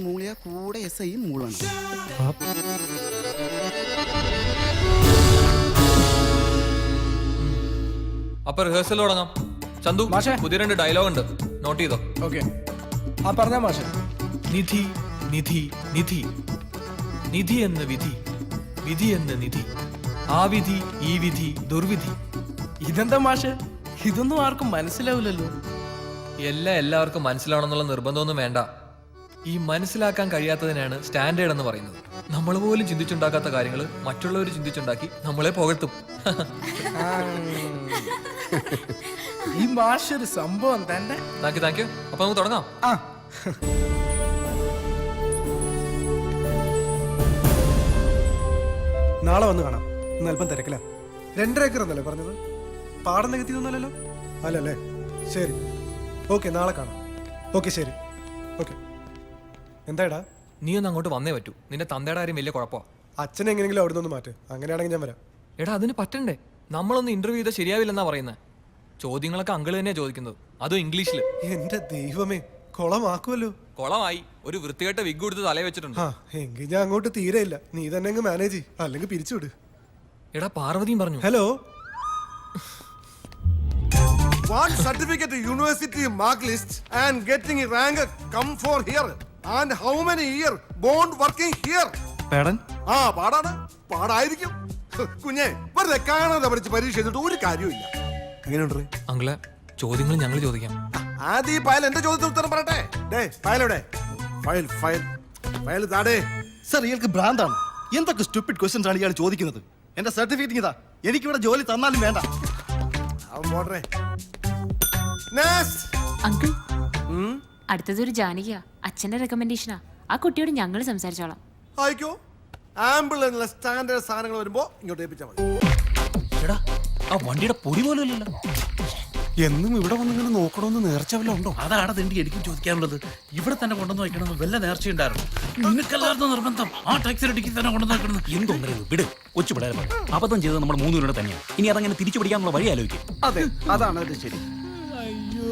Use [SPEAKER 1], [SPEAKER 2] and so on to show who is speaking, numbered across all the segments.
[SPEAKER 1] മൂളിയ കൂടെ എസ് ഐയും മൂളുണ്ട്.
[SPEAKER 2] അപ്പൊ റിഹേഴ്സൽ തുടങ്ങാം. ചന്തു, പുതിയ 2 ഡയലോഗ് ഉണ്ട്, നോട്ട് ചെയ്തോ?
[SPEAKER 3] ഓക്കെ. ആ പറഞ്ഞ മാഷെ.
[SPEAKER 2] നിധി നിധി നിധി, നിധി എന്ന് വിധി, വിധി എന്ന് നിധി, ആ വിധി ഈ വിധി ദുർവിധി.
[SPEAKER 3] ഇതെന്താ മാഷെ, ഇതൊന്നും ആർക്കും മനസ്സിലാവില്ലല്ലോ.
[SPEAKER 2] എല്ലാവർക്കും മനസ്സിലാവണമെന്നുള്ള നിർബന്ധമൊന്നും വേണ്ട. ഈ മനസ്സിലാക്കാൻ കഴിയാത്തതിനാണ് സ്റ്റാൻഡേർഡ് എന്ന് പറയുന്നത്. നമ്മൾ പോലും ചിന്തിച്ചുണ്ടാക്കാത്ത കാര്യങ്ങൾ മറ്റുള്ളവർ ചിന്തിച്ചുണ്ടാക്കി നമ്മളെ പുകഴ്ത്തും.
[SPEAKER 3] ഈ മാഷ ഒരു സംഭവം തന്നെ.
[SPEAKER 2] Thank you. അപ്പൊ നമുക്ക് തുടങ്ങാം.
[SPEAKER 4] നാളെ വന്ന് കാണാം. ഇന്ന് അല്പം തിരക്കില്ല. 2.5 ഏക്കർ എന്നല്ലേ പറഞ്ഞത്? പാടം നികത്തിയൊന്നുമല്ലല്ലോ? അല്ലല്ലേ? ശരി, ഓക്കെ, നാളെ കാണാം. ഓക്കെ, ശരി, ഓക്കെ. എന്താടാ?
[SPEAKER 2] നീ ഒന്ന് അങ്ങോട്ട് വന്നേ പറ്റൂ. നിന്റെ തന്തയുടെ കാര്യം വലിയ കുഴപ്പമാ.
[SPEAKER 4] അച്ഛനെ എങ്ങനെയെങ്കിലും അവിടെ നിന്ന് മാറ്റ്. അങ്ങനെയാണെങ്കിൽ ഞാൻ വരാം.
[SPEAKER 2] എടാ, അതിന് പറ്റണ്ടേ? നമ്മളൊന്ന് ഇന്റർവ്യൂ ചെയ്താൽ ശരിയാവില്ലെന്നാ പറയുന്നത്. ചോദ്യങ്ങളൊക്കെ അങ്കിള് തന്നെയാ ചോദിക്കുന്നത്, അതും ഇംഗ്ലീഷില്.
[SPEAKER 4] എന്റെ ദൈവമേ, കൊളമാക്കുമല്ലോ.
[SPEAKER 2] കൊളമായി. ഒരു വൃത്തികെട്ട വിഗ് കൊടുത്ത് തലേ വെച്ചിട്ടുണ്ട്.
[SPEAKER 4] എങ്കിൽ ഞാൻ അങ്ങോട്ട് തീരെ ഇല്ല. നീ തന്നെ അങ്ങ് മാനേജ് ചെയ്യ്, അല്ലെങ്കിൽ പിരിച്ചുവിട്.
[SPEAKER 2] എടാ, പാർവതിയും പറഞ്ഞു.
[SPEAKER 4] Hello.
[SPEAKER 5] One certificate university mark list and getting a rank come for here. And how many year bond working here?
[SPEAKER 1] പേടൻ
[SPEAKER 5] പാടാണ്. പാടായിരിക്കും. കുഞ്ഞെ, വെറുതെ കാണാതെ പഠിച്ച് പരീക്ഷ എഴുതിട്ട് ഒരു കാര്യമില്ല. എങ്ങനെയുണ്ട്
[SPEAKER 2] അങ്കിളെ, ചോദ്യങ്ങൾ ഞങ്ങൾ ചോദിക്കാം.
[SPEAKER 5] ആദ്യം ഈ ഫയൽ എന്റെ ചോദ്യത്തിന് ഉത്തരം പറയട്ടെ. ഫയൽ ഫയൽ ഫയൽ ഫയൽ താടേ.
[SPEAKER 1] സർ, ഇയാൾക്ക് ഭ്രാന്താണ്. എന്തൊക്കെ സ്റ്റുപ്പിഡ് ക്വസ്റ്റ്യൻസ് ആണ് ഇയാൾ ചോദിക്കുന്നത്? എന്റെ സർട്ടിഫിക്കറ്റ് ഇതാ. എനിക്കിവിടെ ജോലി തന്നാലും വേണ്ട.
[SPEAKER 5] പോട്ടെ.
[SPEAKER 6] അങ്കിൾ, അടുത്തതൊരു ജാനകിയാ. അച്ഛന്റെ റെക്കമെൻഡേഷനാ. ആ കുട്ടിയോട് ഞങ്ങൾ സംസാരിച്ചോളാം.
[SPEAKER 5] ആയിക്കോ. ആംബുലൻസിലെ സ്റ്റാൻഡേർഡ് സാധനങ്ങൾ വരുമ്പോ ഇങ്ങോട്ട് ഏൽപ്പിച്ചാൽ മതി.
[SPEAKER 2] എടാ, ആ വണ്ടിയുടെ പൊടി പോലും ഇല്ലല്ലോ.
[SPEAKER 1] എന്നും ഇവിടെ വന്നിങ്ങനെ നോക്കണമെന്ന് നേർച്ച വല്ല ഉണ്ടോ?
[SPEAKER 7] അതാണ് തിണ്ടി എനിക്കും ചോദിക്കാനുള്ളത്. ഇവിടെ തന്നെ കൊണ്ടുവന്ന് വയ്ക്കണമെന്ന് വല്ല നേർച്ചയുണ്ടായിരുന്നു? നിങ്ങൾക്കല്ലാത്ത നിർബന്ധം ആ ടാക്സി ഇടുക്കി തന്നെ കൊണ്ടുവന്ന് വെക്കണം.
[SPEAKER 8] എന്തൊന്നും വിട്, കൊച്ചു പിള്ളേരെ അബദ്ധം ചെയ്തത് നമ്മൾ 3 പേരുടെ തന്നെയാണ്. ഇനി അതങ്ങനെ തിരിച്ചു പിടിക്കാനുള്ള വഴി ആലോചിക്കും.
[SPEAKER 1] അതെ, അതാണ് അത്. ശരി.
[SPEAKER 7] അയ്യോ,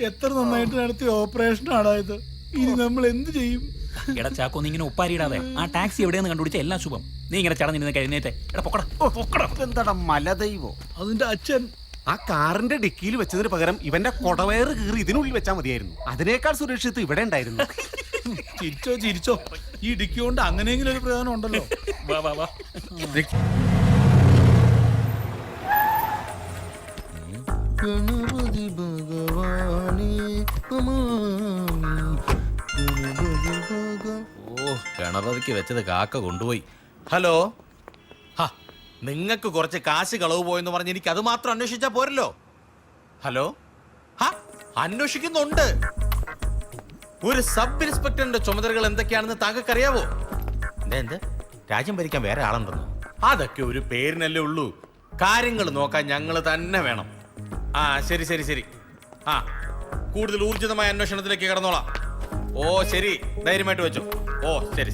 [SPEAKER 7] എത്ര നന്നായിട്ട് നടത്തിയ ഓപ്പറേഷൻ ആണോ ഇത്? ഇനി നമ്മൾ എന്ത് ചെയ്യും?
[SPEAKER 8] എടാ ചാക്കോ, നീ ഇങ്ങനെ ഒപ്പാരിടാതെ ആ ടാക്സി എവിടെയെന്ന് കണ്ടുപിടിച്ച എല്ലാം ശുഭം. നീ ഇങ്ങനെ ചടഞ്ഞിരുന്ന കഴിഞ്ഞേറ്റെ. എടാ പൊക്കടാ.
[SPEAKER 1] എന്താടാ മലദൈവോ?
[SPEAKER 7] അതിന്റെ അച്ഛൻ
[SPEAKER 1] ആ കാറിന്റെ ഡിക്കിയിൽ വെച്ചതിന് പകരം ഇവന്റെ കൊടവയറ് കീറി ഇതിനുള്ളിൽ വെച്ചാൽ മതിയായിരുന്നു. അതിനേക്കാൾ സുരക്ഷിത് ഇവിടെ ഉണ്ടായിരുന്നു.
[SPEAKER 7] ചിരിച്ചോ. ഈ ഡിക്കി കൊണ്ട് അങ്ങനെയെങ്കിലും ഒരു പ്രയോജനം ഉണ്ടല്ലോ.
[SPEAKER 8] വാ.
[SPEAKER 1] ഗണപതി ഭഗവാനേ
[SPEAKER 9] ഓ, ഗണപതിക്ക് വെച്ചത് കാക്ക കൊണ്ടുപോയി. ഹലോ, നിങ്ങൾക്ക് കുറച്ച് കാശ് കളവ് പോയെന്ന് പറഞ്ഞ് എനിക്ക് അത് മാത്രം അന്വേഷിച്ചാ പോരല്ലോ. ഹലോ, അന്വേഷിക്കുന്നുണ്ട്. ഒരു സബ് ഇൻസ്പെക്ടറിന്റെ ചുമതലകൾ എന്തൊക്കെയാണെന്ന് താങ്കൾക്കറിയാവോ? എന്ത് രാജ്യം ഭരിക്കാൻ വേറെ ആളുണ്ടെന്ന്? അതൊക്കെ ഒരു പേരിനല്ലേ ഉള്ളൂ. കാര്യങ്ങൾ നോക്കാൻ ഞങ്ങൾ തന്നെ വേണം. ശരി. കൂടുതൽ ഊർജിതമായ അന്വേഷണത്തിലേക്ക് കടന്നോളാം. ഓ ശരി, ധൈര്യമായിട്ട് വെച്ചോ. ഓ ശരി.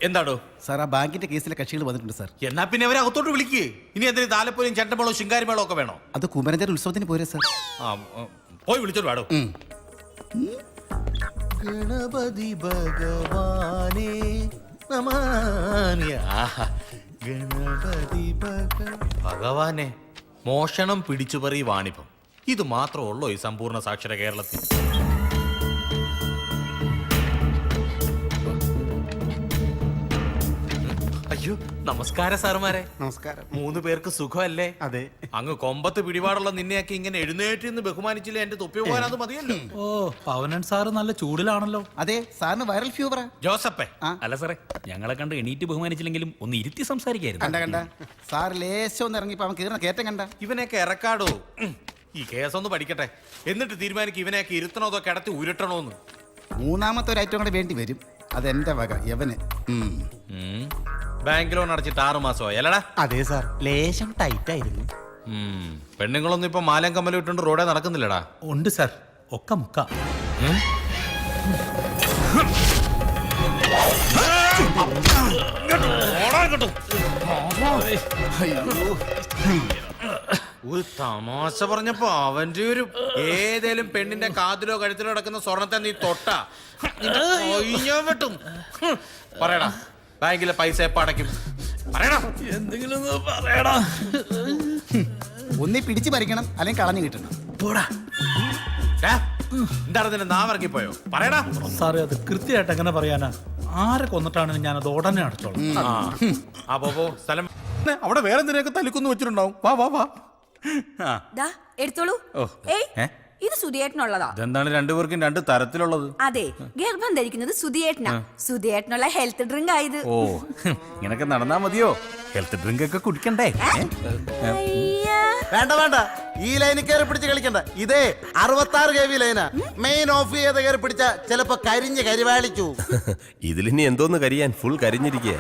[SPEAKER 9] എന്താടോ
[SPEAKER 1] സാർ, ആ ബാങ്കിന്റെ കേസിലെ കക്ഷികൾ വന്നിട്ടുണ്ട് സാർ.
[SPEAKER 9] എന്നാ പിന്നെ അവരെ അകത്തോട്ട് വിളിക്കേ. ഇനി എന്തിന് താലപ്പൊലിയും ചെണ്ടമേളോ ശിങ്കാരിമേളോ ഒക്കെ വേണോ?
[SPEAKER 1] അത് കുമരഞ്ചേരി ഉത്സവത്തിന് പോരെ സാർ.
[SPEAKER 9] പോയി വിളിച്ചോട്ട് വാടോ.
[SPEAKER 1] ഗണപതി ഭഗവാനേ നമാമി. ഗണപതി
[SPEAKER 9] ഭഗവാനെ, മോഷണം പിടിച്ചുപറി വാണിഭം, ഇത് മാത്രമുള്ളോ ഈ സമ്പൂർണ്ണ സാക്ഷര കേരളത്തിൽ? അയ്യോ, നമസ്കാരം സാറുമാരെ.
[SPEAKER 1] നമസ്കാരം.
[SPEAKER 9] 3 പേർക്ക് സുഖമല്ലേ?
[SPEAKER 1] അതെ.
[SPEAKER 9] അങ്ങ് കൊമ്പത്ത് പിടിപാടുള്ള നിന്നെയൊക്കെ ഇങ്ങനെ എഴുന്നേറ്റ് നിന്ന് ബഹുമാനിച്ചില്ല. എന്റെ തൊപ്പി പോകാൻ അത് മതിയല്ലോ.
[SPEAKER 7] ഓ, പവനൻ സാറ് നല്ല ചൂടിലാണല്ലോ.
[SPEAKER 1] അതെ, സാറിന് വൈറൽ ഫീവറാ.
[SPEAKER 9] ജോസപ്പേ,
[SPEAKER 8] അല്ല സാറേ, ഞങ്ങളെ കണ്ട് എണീറ്റ് ബഹുമാനിച്ചില്ലെങ്കിലും ഒന്ന് ഇരുത്തി സംസാരിക്കായിരുന്നു.
[SPEAKER 1] കണ്ട സാർ ലേശം ഒന്ന് ഇറങ്ങിപ്പോ അവൻ കീറുന്ന കയറ്റം കണ്ട.
[SPEAKER 9] ഇവനെയൊക്കെ ഇറക്കാടോ. ഈ കേസൊന്ന് പഠിക്കട്ടെ, എന്നിട്ട് തീരുമാനിക്കും ഇവനെയൊക്കെ ഇരുത്തണോതോ കിടത്തി ഉരുട്ടണോന്ന്.
[SPEAKER 1] 3ാമത്തെ ഒരു ഐറ്റം കൂടെ വേണ്ടി വരും. അതെന്റെ വക യവന്.
[SPEAKER 9] ബാങ്ക് ലോൺ അടച്ചിട്ട് 6 മാസമായി അല്ലടാ?
[SPEAKER 1] അതെ സാർ, ലേശം ടൈറ്റ് ആയിരുന്നു.
[SPEAKER 9] പെണ്ണുങ്ങളൊന്നും ഇപ്പൊ മാലം കമ്മലും ഇട്ടുണ്ട് റോഡേ നടക്കുന്നില്ലടാ.
[SPEAKER 7] ഉണ്ട് സാർ, ഒക്കെ മുക്ക.
[SPEAKER 9] ഒരു തമാശ പറഞ്ഞപ്പോ അവന്റെ ഒരു ഏതേലും പെണ്ണിന്റെ കാതിലോ കഴുത്തിലോ കിടക്കുന്ന സ്വർണത്തെ നീ തൊട്ടാ ഞാൻ വെട്ടും. പറയടാ, ബാങ്കിലെ പൈസ എപ്പ അടയ്ക്കും? പറയടാ.
[SPEAKER 7] എന്തെങ്കിലും ഒന്ന് പറയടാ.
[SPEAKER 3] ഒന്നി പിടിച്ചു പറിക്കണം അല്ലെങ്കിൽ കളഞ്ഞു കിട്ടണം.
[SPEAKER 7] പോടാ.
[SPEAKER 9] എന്താണ് നിന്റെ നാവിറങ്ങിപ്പോയോ? പറയടാ.
[SPEAKER 7] സാറേ, അത് കൃത്യമായിട്ട് എങ്ങനെ പറയാനാ? ആരെ കൊന്നിട്ടാണെങ്കിലും ഞാനത് ഉടനെ അടച്ചോളാം.
[SPEAKER 9] ആ പോ സ്ഥലം.
[SPEAKER 5] അവിടെ വേറെ എന്തിനൊക്കെ തല്ലിക്കൊന്നു വെച്ചിട്ടുണ്ടാവും. വാ വാ വാ.
[SPEAKER 10] ദാ എടുത്തോളൂ. ഏയ് ഇത് സുധിയേട്ടനുള്ളതാ.
[SPEAKER 5] ഇതെന്താണ് രണ്ടുപേർക്കും രണ്ട് തരത്തിലുള്ളത്?
[SPEAKER 10] അതെ, ഗർഭം ധരിക്കുന്നത് സുധിയേട്ടനാ. സുധിയേട്ടനുള്ള ഹെൽത്ത് ഡ്രിങ്ക് ആയത്.
[SPEAKER 5] ഓ, ഇങ്ങനൊക്കെ നടന്നാ മതിയോ? ഹെൽത്ത് ഡ്രിങ്ക് ഒക്കെ കുടിക്കണ്ടേ?
[SPEAKER 3] വേണ്ട വേണ്ട, ഈ ലൈനിൽ കയറി പിടിച്ച് കളിക്കണ്ട. ഇതേ 66 kV ലൈനാ. മെയിൻ ഓഫ് ചെയ്ത് കയറി പിടിച്ച ചിലപ്പോ കരിഞ്ഞ് കരിവാളിച്ചു.
[SPEAKER 1] ഇതിലിനി എന്തോന്ന് കരിയാൻ, ഫുൾ കരിഞ്ഞിരിക്കുക.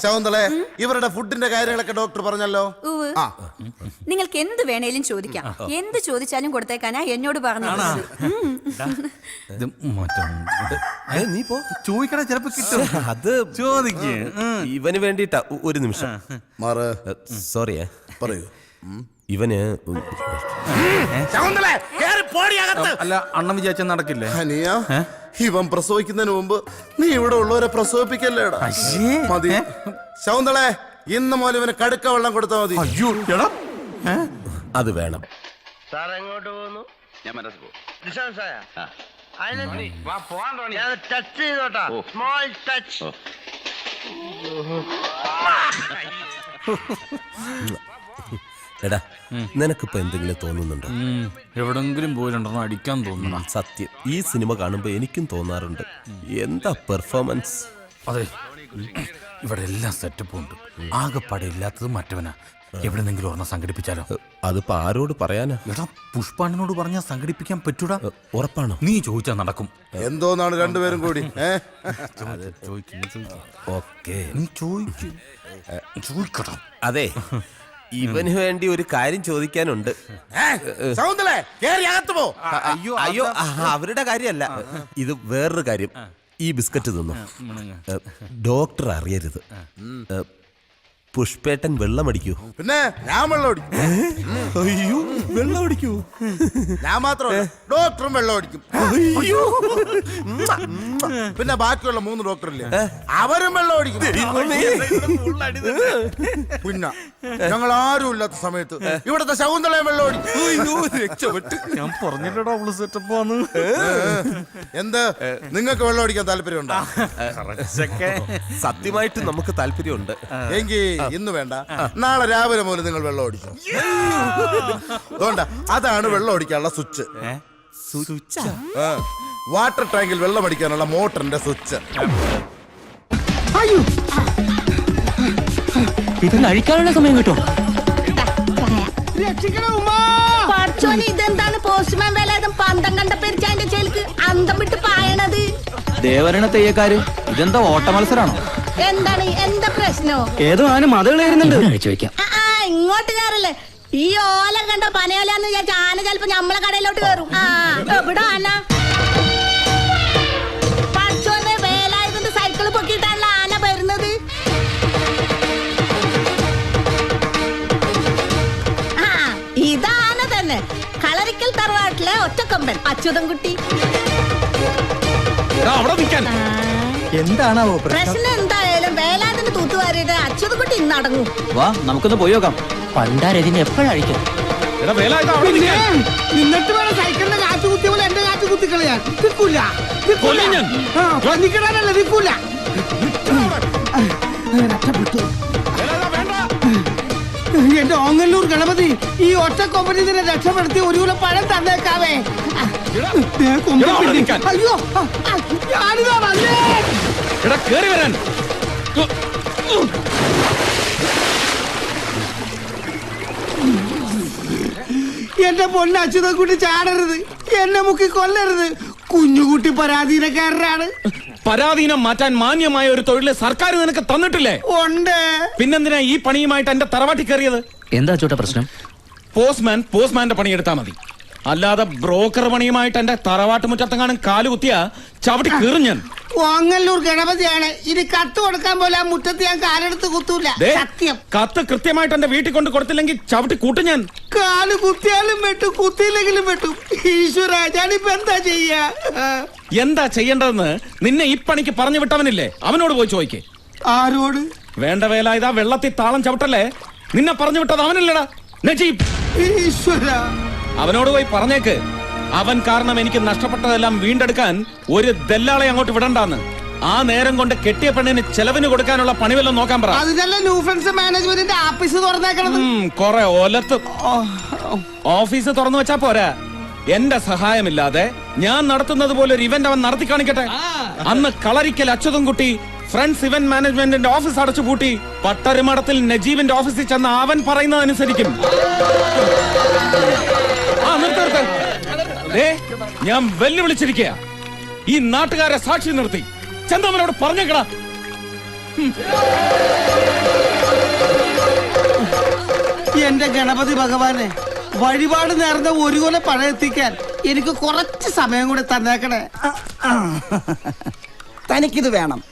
[SPEAKER 3] ശകുന്തളെ, ഇവരുടെ ഫുഡിന്റെ കാര്യങ്ങളൊക്കെ ഡോക്ടർ പറഞ്ഞല്ലോ.
[SPEAKER 10] നിങ്ങൾക്ക് എന്ത് വേണേലും ചോദിക്കാം. എന്ത് ചോദിച്ചാലും കൊടുത്തേക്കാനാ എന്നോട് പറഞ്ഞത്.
[SPEAKER 1] നീ പോ,
[SPEAKER 5] ചോദിക്കണ ചിലപ്പോ കിട്ടും.
[SPEAKER 1] അത്
[SPEAKER 5] ചോദിക്ക്.
[SPEAKER 1] ഇവന് വേണ്ടിട്ടാ. ഒരു നിമിഷം സോറിയേ,
[SPEAKER 3] പറയൂ.
[SPEAKER 1] ഇവന്
[SPEAKER 5] അല്ല, അണ്ണം വിചാരിച്ച നടക്കില്ലേ?
[SPEAKER 3] ഹനിയ, ഇവൻ പ്രസവിക്കുന്നതിന് മുമ്പ് നീ ഇവിടെ ഉള്ളവരെ പ്രസവിപ്പിക്കല്ലേടാ. മതി ശകുന്തളെ, ഇന്ന് മുതൽ ഇവന് കടുക്ക വെള്ളം കൊടുത്താൽ മതി.
[SPEAKER 5] അയ്യോ എടാ,
[SPEAKER 1] അത് വേണം. എടാ, നിനക്കിപ്പോ എന്തെങ്കിലും തോന്നുന്നുണ്ടോ?
[SPEAKER 5] എവിടെങ്കിലും പോയി രണ്ടെണ്ണം അടിക്കാൻ തോന്നുന്നു.
[SPEAKER 1] സത്യം, ഈ സിനിമ കാണുമ്പോ എനിക്കും തോന്നാറുണ്ട്. എന്താ പെർഫോമൻസ്.
[SPEAKER 7] അതെ, ഇവിടെ എല്ലാം സെറ്റപ്പും ഉണ്ട്. ആകെപ്പാടെ ഇല്ലാത്തത് മറ്റവനാ. എവിടെന്നെങ്കിലും ഒരെണ്ണം സംഘടിപ്പിച്ചാലോ?
[SPEAKER 1] അതിപ്പോ ആരോട് പറയാനാ?
[SPEAKER 7] എടാ, പുഷ്പാണ്ണനോട് പറഞ്ഞാൽ സംഘടിപ്പിക്കാൻ പറ്റൂടാ.
[SPEAKER 1] ഉറപ്പാണോ?
[SPEAKER 7] നീ ചോദിച്ചാൽ നടക്കും.
[SPEAKER 3] എന്തോന്നാണ് രണ്ടുപേരും കൂടി?
[SPEAKER 1] ഓക്കേ,
[SPEAKER 7] നീ ചോദിക്കട്ടോ.
[SPEAKER 1] അതെ, ഇവന് വേണ്ടി ഒരു കാര്യം ചോദിക്കാനുണ്ട്.
[SPEAKER 3] ശകുന്തളെ, കേറി അകത്ത് പോ.
[SPEAKER 1] അയ്യോ, അവരുടെ കാര്യമല്ല, ഇത് വേറൊരു കാര്യം. ഈ ബിസ്ക്കറ്റ് തിന്നു. ഡോക്ടർ അറിയരുത്. പുഷ്പേട്ടൻ വെള്ളമടിക്കൂ.
[SPEAKER 3] പിന്നെ ഞാൻ വെള്ളം അടിക്കും.
[SPEAKER 1] അയ്യോ, വെള്ളമടിക്കൂ.
[SPEAKER 3] ഞാൻ മാത്രമല്ല, ഡോക്ടറും വെള്ളം അടിക്കും. പിന്നെ ബാക്കിയുള്ള 3 ഡോക്ടറില്ലേ, അവരും വെള്ളം അടിക്കും. പിന്നെ ഞങ്ങൾ ആരും ഇല്ലാത്ത സമയത്ത് ഇവിടുത്തെ ശകുന്തളയും വെള്ളം അടിക്കും.
[SPEAKER 5] ഞാൻ പറഞ്ഞില്ലടാ അവള് സെറ്റപ്പ് ആണ്.
[SPEAKER 3] എന്ത്, നിങ്ങൾക്ക് വെള്ളം അടിക്കാൻ താല്പര്യമുണ്ടോ?
[SPEAKER 1] സത്യമായിട്ട് നമുക്ക് താല്പര്യമുണ്ട്.
[SPEAKER 3] എങ്കിൽ ഇന്ന് വേണ്ട, നാളെ രാവിലെ മുതൽ നിങ്ങൾ വെള്ളം അടിക്കും. അതുകൊണ്ടാ, അതാണ് വെള്ളം അടിക്കാനുള്ള സ്വിച്ച്. വാട്ടർ ടാങ്കിൽ വെള്ളം അടിക്കാനുള്ള മോട്ടറിന്റെ സ്വിച്ച്.
[SPEAKER 8] ഇത് കഴിക്കാനുള്ള സമയം കിട്ടും.
[SPEAKER 10] ഇതെന്താണ് പോസ്റ്റ്മാൻ വേലായുധം പന്തം കണ്ട പെരിച്ചാന്റെ ചേൽക്ക് അന്തം വിട്ട് പായണത്?
[SPEAKER 8] ദേവരണ തെയ്യക്കാര്, ഇതെന്താ ഓട്ട മത്സരാണോ?
[SPEAKER 10] എന്താണ്, എന്താ പ്രശ്നോ?
[SPEAKER 8] ഏതോ ആന മതകളേരുന്നുണ്ട്. ചോദിക്കാം.
[SPEAKER 10] ഇങ്ങോട്ട് കയറല്ലേ. ഈ ഓല കണ്ട പനയോലാന്ന് വിചാരിച്ച ആന ചിലപ്പോ നമ്മളെ കടയിലോട്ട് കയറും. എവിടെ ആന? പഠിച്ചോന്റെ വേലായുധന്റെ സൈക്കിള് പൊക്കിയിട്ടാണല്ലോ ആന വരുന്നത്. ഇതാന തന്നെ, കളരിക്കൽ തറവാട്ടിലെ ഒറ്റക്കൊമ്പൻ അച്യുതൻകുട്ടി.
[SPEAKER 8] എന്താണാവോ
[SPEAKER 10] പ്രശ്നം? എന്തായാലും വേലാതിന് തൂത്തുവാരിയിട്ട് അച്യുതൻകുട്ടി ഇന്ന് അടങ്ങും.
[SPEAKER 8] വാ, നമുക്കൊന്ന് പോയി നോക്കാം. പണ്ടാരതിന് എപ്പോഴഴിക്കും?
[SPEAKER 3] എന്നിട്ട് വേണം സൈക്കിളിന്റെ കാറ്റ് കുത്തിയ പോലെ എന്റെ കാറ്റ് കുത്തിക്കളയാൻ. നിൽക്കൂല, നിൽക്കണല്ല, നിൽക്കൂല. എന്റെ ഓങ്ങല്ലൂർ ഗണപതി, ഈ ഒറ്റ കൊമ്പനി ഇതിനെ രക്ഷപ്പെടുത്തി ഒരു കിലോ പഴം തന്നേക്കാവേ. അയ്യോ, ഞാനിതാ വന്നേ. എന്റെ പൊന്നെ അച്യുതൻകുട്ടി ചാടരുത്, എന്നെ മുക്കി കൊല്ലരുത്. കുഞ്ഞുകുട്ടി പരാധീനക്കാരനാണ്.
[SPEAKER 8] പരാധീനം മാറ്റാൻ മാന്യമായ ഒരു തൊഴില് സർക്കാർ നിനക്ക് തന്നിട്ടില്ലേ?
[SPEAKER 3] ഉണ്ട്.
[SPEAKER 8] പിന്നെന്തിനാ ഈ പണിയുമായിട്ട് എന്റെ തറവാട്ടി കയറിയത്? എന്താ ചോട്ട പ്രശ്നം? പോസ്റ്റ്മാന്റെ പണിയെടുത്താ മതി. അല്ലാതെ ബ്രോക്കർ പണിയുമായിട്ട് എന്റെ തറവാട്ട് മുറ്റത്തെങ്ങാനും കാലുകുത്തിയാ ചവിട്ടി കീറും ഞാൻ.
[SPEAKER 10] കോങ്ങല്ലൂർ ഗണപതിയാണ് ഇത് കത്ത് കൊടുക്കാൻ പോലെ ആ മുറ്റത്ത് ഞാൻ കാലെടുത്ത് കുത്തൂല. സത്യം.
[SPEAKER 8] കത്ത് കൃത്യമായിട്ട് എന്റെ വീട്ടിൽ കൊണ്ട് കൊടുത്തില്ലെങ്കിൽ ചവിട്ടി കൂട്ടും ഞാൻ.
[SPEAKER 10] കാല് കുത്തിയാലും വെട്ടും കുത്തിയില്ലെങ്കിലും വെട്ടും. ഈശ്വര, ഞാനിപ്പോ എന്താ ചെയ്യാ?
[SPEAKER 8] എന്താ ചെയ്യേണ്ടതെന്ന് നിന്നെ ഈ പണിക്ക് പറഞ്ഞു വിട്ടവനില്ലേ, അവനോട് പോയി ചോദിക്കേ.
[SPEAKER 10] ആരോട്?
[SPEAKER 8] വേണ്ട വേല ഇതാ വെള്ളത്തിൽ താളം ചവിട്ടല്ലേ. നിന്നെ പറഞ്ഞു വിട്ടത് അവനല്ലടാ, നജീബ്.
[SPEAKER 10] ഈശ്വര,
[SPEAKER 8] അവനോട് പോയി പറഞ്ഞേക്ക്, അവൻ കാരണം എനിക്ക് നഷ്ടപ്പെട്ടതെല്ലാം വീണ്ടെടുക്കാൻ ഒരു ദല്ലാളെ അങ്ങോട്ട് വിടണ്ടാന്ന്. ആ നേരം കൊണ്ട് കെട്ടിയ പെണ്ണിന് ചെലവിന് കൊടുക്കാനുള്ള പണിവെല്ലാം നോക്കാൻ പറ.
[SPEAKER 10] അതിനല്ല ന്യൂ ഫ്രണ്ട്സ് മാനേജ്മെന്റിന്റെ ആഫീസ് തുറന്നേക്കണത്.
[SPEAKER 8] കൊറേ ഒലത്ത് ഓഫീസ് തുറന്നു വെച്ചാ പോരാ. എന്റെ സഹായമില്ലാതെ ഞാൻ നടത്തുന്നത് പോലെ ഒരു ഇവന്റ് അവൻ നടത്തി കാണിക്കട്ടെ. അന്ന് കളരിക്കൽ അച്യുതൻ കുട്ടി ഫ്രണ്ട്സ് ഇവന്റ് മാനേജ്മെന്റിന്റെ ഓഫീസ് അടച്ചു പൂട്ടി പട്ടരുമടത്തിൽ നജീബിന്റെ ഓഫീസിൽ ചെന്ന അവൻ പറയുന്നതനുസരിക്കും. ആ നിർത്ത്. ഞാൻ വെല്ലുവിളിച്ചിരിക്കുക. ഈ നാട്ടുകാരെ സാക്ഷി നിർത്തി ചന്ദമനോട് പറഞ്ഞേക്കടാ.
[SPEAKER 10] എന്റെ ഗണപതി ഭഗവാനെ, വഴിപാട് നേർന്ന ഒരു കൊല പഴയെത്തിക്കാൻ എനിക്ക് കുറച്ച് സമയം കൂടെ തന്നേക്കണേ.
[SPEAKER 11] തനിക്കിത് വേണം.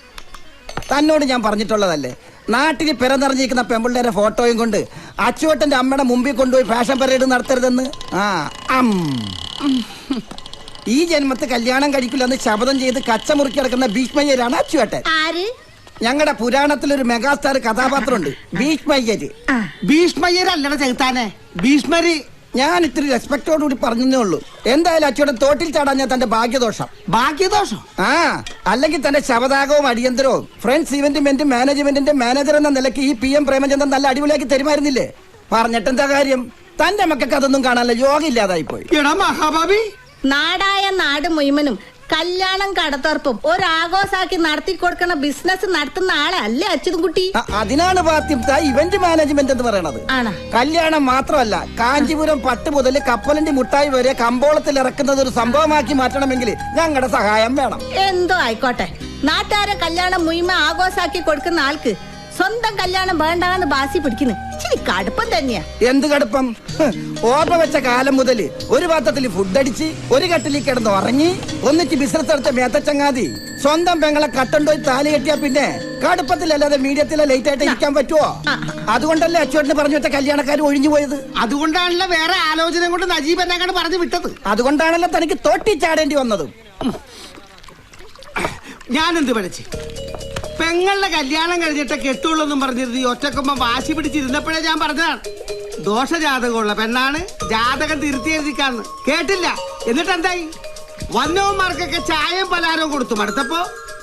[SPEAKER 11] തന്നോട് ഞാൻ പറഞ്ഞിട്ടുള്ളതല്ലേ, നാട്ടിൽ പിറന്നിറങ്ങിയിരിക്കുന്ന പെമ്പിള്ളേരെ ഫോട്ടോയും കൊണ്ട് അച്ചുവേട്ടന്റെ അമ്മയുടെ മുമ്പിൽ കൊണ്ടുപോയി ഫാഷൻ പരേഡ് നടത്തരുതെന്ന്. ഈ ജന്മത്ത് കല്യാണം കഴിക്കില്ലെന്ന് ശപഥം ചെയ്ത് കച്ചമുറുക്കി കിടക്കുന്ന ഭീഷ്മയ്യരാണ് അച്ചുവേട്ടൻ. ഞങ്ങളുടെ പുരാണത്തിലൊരു മെഗാസ്റ്റാർ കഥാപാത്രമുണ്ട്, ഭീഷ്മയ്യര്.
[SPEAKER 10] ഭീഷ്മയ്യരല്ലട ചെകുത്താനെ, ഭീഷ്മര്.
[SPEAKER 11] ഞാൻ ഇത്തിരി റെസ്പെക്ടോടുകൂടി പറഞ്ഞേ ഉള്ളൂ. എന്തായാലും അച്ചുവേട്ടൻ തോട്ടിൽ ചാടാൻ ഞാൻ തന്റെ ഭാഗ്യദോഷം.
[SPEAKER 10] ഭാഗ്യദോഷം?
[SPEAKER 11] അല്ലെങ്കിൽ തന്റെ ശവദാകവും അടിയന്തരവും ഫ്രണ്ട്സ് ഇവന്റ് മാനേജ്മെന്റിന്റെ മാനേജർ എന്ന നിലയ്ക്ക് ഈ PM പ്രേമചന്ദ്രൻ നല്ല അടിപൊളിയാക്കി തരുമായിരുന്നില്ലേ? പറഞ്ഞിട്ടെന്താ കാര്യം? തന്റെ മക്കൾക്ക് അതൊന്നും കാണാനുള്ള യോഗം ഇല്ലാതായി പോയി.
[SPEAKER 10] എടാ മഹാഭാവി,
[SPEAKER 12] നാടായ നാട് മുഴുവനും കല്യാണം കടത്തോർപ്പും ഒരാഘോഷാക്കി നടത്തി കൊടുക്കണ ബിസിനസ് നടത്തുന്ന ആളെ അല്ലേ അച്യുതൻകുട്ടി?
[SPEAKER 11] അതിനാണ് പാത്യം ഇവന്റ് മാനേജ്മെന്റ് എന്ന് പറയണത്. കല്യാണം മാത്രമല്ല, കാഞ്ചീപുരം പട്ട് മുതൽ കപ്പലണ്ടി മുട്ടായി വരെ കമ്പോളത്തിൽ ഇറക്കുന്നത് ഒരു സംഭവമാക്കി മാറ്റണമെങ്കിൽ ഞങ്ങളുടെ സഹായം വേണം.
[SPEAKER 12] എന്തോ ആയിക്കോട്ടെ, നാട്ടുകാരെ കല്യാണം മുഴുവൻ ആഘോഷാക്കി കൊടുക്കുന്ന ആൾക്ക് സ്വന്തം കല്യാണം വേണ്ടാന്ന് ബാസി പിടിക്കുന്നു. ഇച്ചിരി കടുപ്പം തന്നെയാ.
[SPEAKER 11] എന്ത് കടുപ്പം? ഓർമ്മ വെച്ച കാലം മുതൽ ഒരു പാത്രത്തിൽ ഫുഡ് അടിച്ച് ഒരു കട്ടിലിൽ കിടന്ന് ഉറങ്ങി ഒന്നിച്ച് ബിസിനസ് നടത്തിയ മേത്തച്ചങ്ങാതി സ്വന്തം പെങ്ങളെ കട്ടണ്ടോയി താലി കെട്ടിയാ പിന്നെ കടുപ്പത്തിലല്ലാതെ മീഡിയത്തിലെ ലേറ്റ് ആയിട്ട് ഇരിക്കാൻ പറ്റുമോ? അതുകൊണ്ടല്ലേ അച്ചുവേട്ടന് പറഞ്ഞു വെച്ച കല്യാണക്കാർ ഒഴിഞ്ഞു പോയത്.
[SPEAKER 10] അതുകൊണ്ടാണല്ലോ വേറെ ആലോചന കൊണ്ട് നജീബ് എന്നെ പറഞ്ഞു വിട്ടത്.
[SPEAKER 11] അതുകൊണ്ടാണല്ലോ തനിക്ക് തോട്ടി ചാടേണ്ടി വന്നതും.
[SPEAKER 10] ഞാനെന്ത് പഠിച്ച് പെങ്ങളുടെ കല്യാണം കഴിഞ്ഞിട്ട് കെട്ടുള്ളൊന്നും പറഞ്ഞിരുന്നു. ഈ ഒറ്റക്കൊമ്പം വാശി പിടിച്ചിരുന്നപ്പോഴേ ഞാൻ പറഞ്ഞതാണ്, ദോഷജാതകമുള്ള പെണ്ണാണ്, ജാതകം തിരുത്തി എഴുതിക്കാന്ന്. കേട്ടില്ല. എന്നിട്ട് എന്തായി? വന്നവന്മാർക്കൊക്കെ ചായയും പലഹാരവും കൊടുത്തു. മടുത്തപ്പോ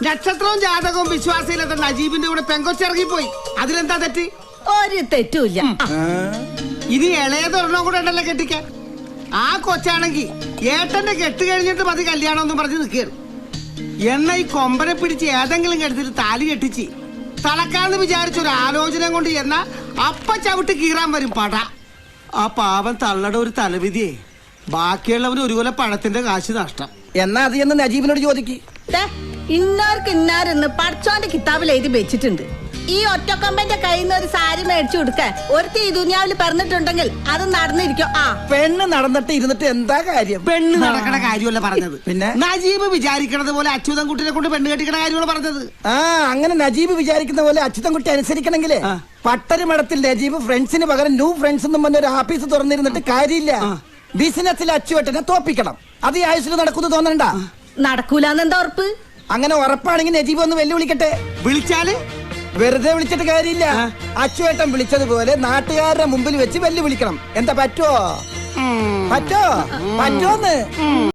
[SPEAKER 10] നക്ഷത്രവും ജാതകവും വിശ്വാസയിലെത്ത നജീബിന്റെ കൂടെ പെങ്കൊച്ചിറങ്ങിപ്പോയി. അതിലെന്താ തെറ്റ്?
[SPEAKER 12] ഒരു തെറ്റുമില്ല.
[SPEAKER 10] ഇനി ഇളയതൊരെണ്ണം കൂടെ ഉണ്ടല്ലോ കെട്ടിക്കാൻ. ആ കൊച്ചാണെങ്കിൽ ഏട്ടന്റെ കെട്ട് കഴിഞ്ഞിട്ട് മതി കല്യാണം ഒന്നും പറഞ്ഞ് നിൽക്കുകയാണ്. എണ്ണ ഈ കൊമ്പനെ പിടിച്ച് ഏതെങ്കിലും കെടുത്തിട്ട് താലി കെട്ടിച്ച് തളക്കാന്ന് വിചാരിച്ച ഒരു ആലോചന കൊണ്ട് എന്നാ അപ്പ ചവിട്ട് കീറാൻ വരും പട. ആ പാവം തള്ളയുടെ ഒരു തലവിധിയെ ബാക്കിയുള്ളവന് ഒരു കൊല പണത്തിന്റെ കാശ് നഷ്ടം.
[SPEAKER 11] എന്നാ അത് എന്ന് നജീബിനോട് ചോദിക്ക്.
[SPEAKER 12] ഇന്നാർക്ക് ഇന്നാരെന്ന് പഠിച്ചോന്റെ കിതാബിൽ എഴുതി വെച്ചിട്ടുണ്ട്. ഈ ഒറ്റക്കൊമ്പന്റെ കയ്യിൽ നിന്ന് ഒരു സാരി മേടിച്ചു കൊടുക്കാൻ ഒരുത്തി ഈ ദുനിയാവിൽ പറഞ്ഞിട്ടുണ്ടെങ്കിൽ അത് നടന്നിരിക്കും.
[SPEAKER 11] പെണ്ണ് നടന്നിട്ട് ഇരുന്നിട്ട് എന്താ കാര്യം?
[SPEAKER 10] പെണ്ണ് നടക്കണ കാര്യമല്ല പറഞ്ഞത്.
[SPEAKER 11] പിന്നെ
[SPEAKER 10] നജീബ് വിചാരിക്കണത് പോലെ അച്യുതൻകുട്ടിനെ കൊണ്ട് പെണ്ണ് കെട്ടിക്കണ കാര്യമാണ് പറഞ്ഞത്.
[SPEAKER 11] അങ്ങനെ നജീബ് വിചാരിക്കുന്ന പോലെ അച്യുതൻകുട്ടി അനുസരിക്കണമെങ്കിലേ പട്ടരുമടത്തിൽ നജീബ് ഫ്രണ്ട്സിന് പകരം ന്യൂ ഫ്രണ്ട്സ് എന്നും പറഞ്ഞ ഒരു ആഫീസ് തുറന്നിരുന്നിട്ട് കാര്യമില്ല. ബിസിനസ്സിൽ അച്ചുവേട്ടനെ തോപ്പിക്കണം. അത് ഈ ആയുസിൽ നടക്കുന്നു തോന്നണ്ട.
[SPEAKER 12] നടക്കൂലെന്താ ഉറപ്പ്?
[SPEAKER 11] അങ്ങനെ ഉറപ്പാണെങ്കിൽ നജീബ് ഒന്ന് വെല്ലുവിളിക്കട്ടെ.
[SPEAKER 10] വിളിച്ചാല്
[SPEAKER 11] വെറുതെ വിളിച്ചിട്ട് കാര്യമില്ല. അച്ചുവേട്ടൻ വിളിച്ചതുപോലെ നാട്ടുകാരുടെ മുമ്പിൽ വെച്ച് വെല്ലുവിളിക്കണം. എന്താ പറ്റുമോ? പറ്റോന്ന്